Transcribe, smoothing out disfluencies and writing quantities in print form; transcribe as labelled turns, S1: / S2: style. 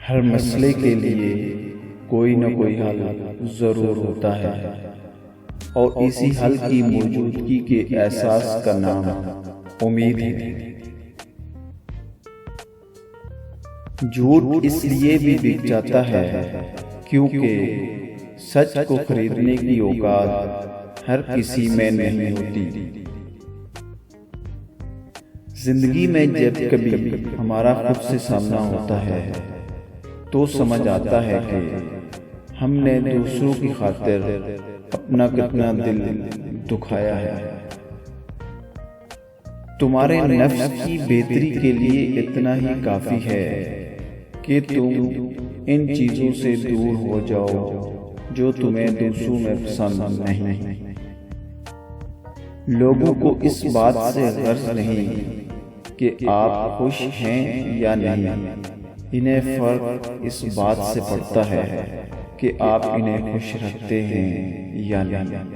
S1: ہر مسئلے کے لیے کوئی نہ کوئی حل ضرور ہوتا ہے، اور اسی حل کی موجودگی کے احساس کا نام امید ہے۔ جھوٹ اس لیے بھی بک جاتا ہے کیونکہ سچ کو خریدنے کی اوقات ہر کسی میں نہیں ہوتی۔ زندگی میں جب کبھی ہمارا خود سے سامنا ہوتا ہے تو سمجھ آتا ہے کہ ہم نے دوسروں کی خاطر اپنا کتنا دل دکھایا ہے۔ تمہارے نفس کی بہتری کے لیے اتنا ہی کافی ہے کہ تم ان چیزوں سے دور ہو جاؤ جو تمہیں دوسروں میں پسند نہیں۔ لوگوں کو اس بات سے غرض نہیں کہ آپ خوش ہیں یا نہیں، انہیں فرق اس بات سے پڑتا ہے کہ آپ انہیں خوش رکھتے ہیں یا نہیں۔